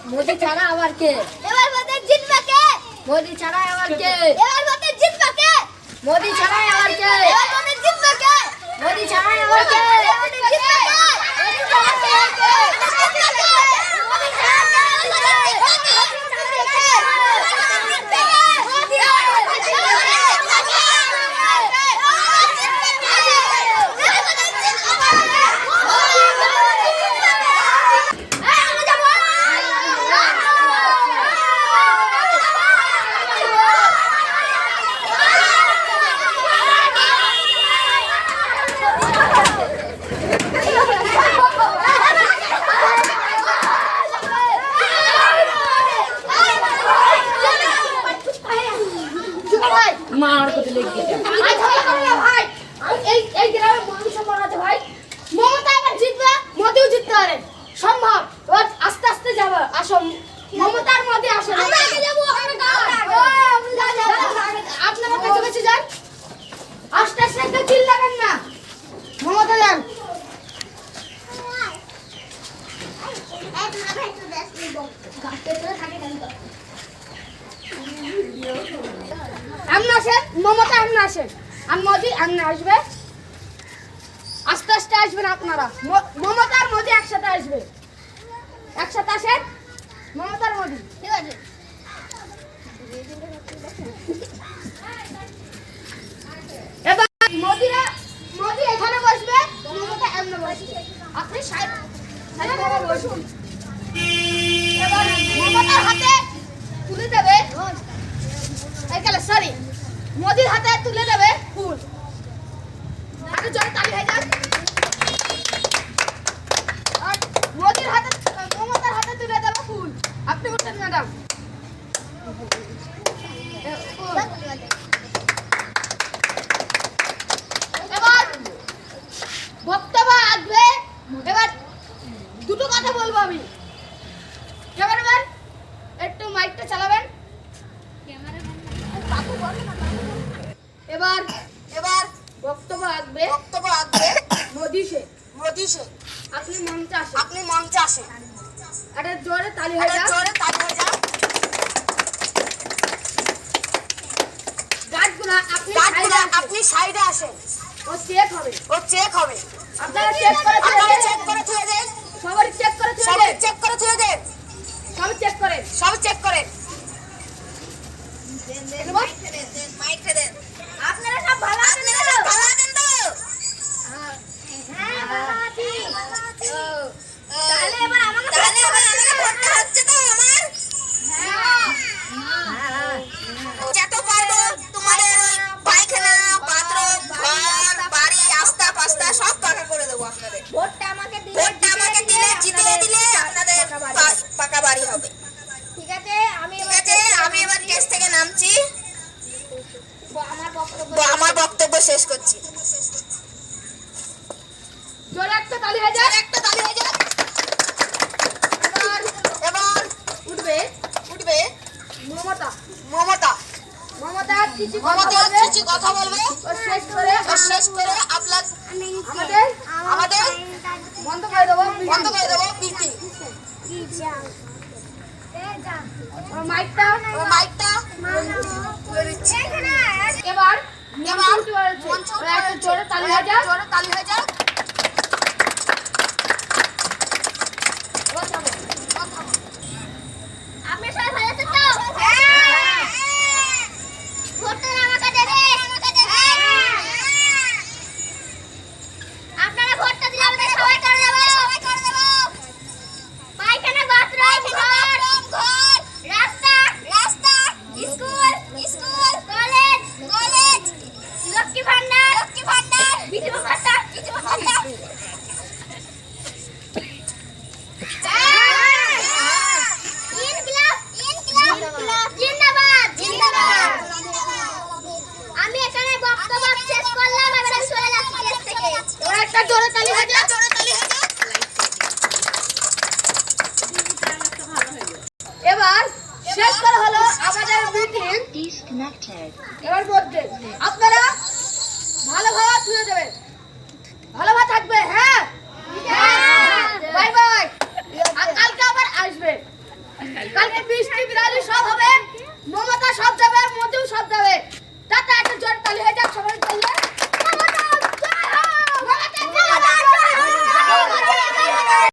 মোদি ছাড়া আবার কে? এবার ভোটে জিতবে কে? মোদি ছাড়া আবার কে? এবার ভোটে জিতবে কে? মোদি ছাড়া আবার কে? এবার ভোটে জিতবে কে? মোদি ছাড়া আবার কে? ভোটে জিতবে কে? মোদি ছাড়া কে? মোদি ছাড়া মার কত লেগে গেছে ভাই এই গ্রামে মানুষ মরাতে ভাই মমতা এবার জিতবে মোদিও জিততে পারে সম্ভব এবার আস্তে আস্তে যাবে আসো মমতার মোদি আসে আমরা আগে যাব আপনারা কাছে কাছে যান আস্তে আস্তে একটু চিল্লাবেন না মমতা যান আমনা আসেন মমতা আমনা আসেন আর মোদি আমনা আসবে আস্তে আস্তে আসবেন আপনারা মমতা আর মোদি একসাথে আসবে একসাথে আসেন মমতা আর মোদি ঠিক আছে এবার মোদি এখানে বসবে মমতা এমনে বসবে আপনি সাইড বসুন এবার মমতার হাতে তুলে দেবে সরি মোদির হাতে তুলে দেবে ফুল আগে জোরে তালি হয়ে যান আর মোদির হাতে মমতার হাতে তুলে দেবে ফুল আপনি উঠেন ম্যাডাম এবার বক্তব্য আসবে এবার দুটো কথা বলবো আমি ক্যামেরাম্যান একটু মাইকটা চালাবেন এবার বক্তব্য আসবে মোদি শেখ আপনি মঞ্চে আসেন আরে জোরে তালি হয়ে যাক গাছগুলা আপনি সাইডে আসেন ও চেক হবে আপনারা চেক করে থুয়ে দেন সবাই চেক করে থুয়ে দেন সব চেক করে আপনারা সব ভালো আছেন তো হ্যাঁ ভালো আছি তাহলে এবার আমাকে ভোটটা হচ্ছে তো আমার হ্যাঁ যত পারবো তোমাদের পায়খানা বাথরুম ঘর বাড়ি আস্তা পাস্তা সব পাকা করে দেবো আপনাদের ভোটটা আমাকে দিলে জিতিয়ে দিলে আপনাদের পাকা বাড়ি হবে ঠিক আছে আমি এবার কেস থেকে নামছি আমার বক্তব্য শেষ করছি জোরে একটা তালি হয়ে যাক এবার উঠবে মমতা কিছু কথা বলবে শেষ করে আমাদের বন্ধ করে দেবো পিটি মাইকটা এবার জোরে তালি হয়ে যাক আপনি সবাই ভালো আছেন তো ভোটটা আমাকে দেবে আপনারা ভোটটা দিলে আমাদের সবাই করে দেব পায়খানা বাথরুম ঘর রাস্তা স্কুল কলেজ লক্ষ্মী ভান্ডার বিধবা ভাতা আমি এখানে বক্তব্য শেষ করলাম এবার আমি চলে যাচ্ছি দেশ থেকে ওরা একটা জোরে তালি হয়ে যাক এবার শেষ করা হলো আমাদের মিটিং ডিসকানেক্টেড এবার বলতে আপনারা ভালোভাবে ছুঁয়ে দেবেন ভালোভাবে থাকবে হ্যাঁ বাই বাই কালকে আবার আসবে কালকে বৃষ্টি বিড়ালি সব হবে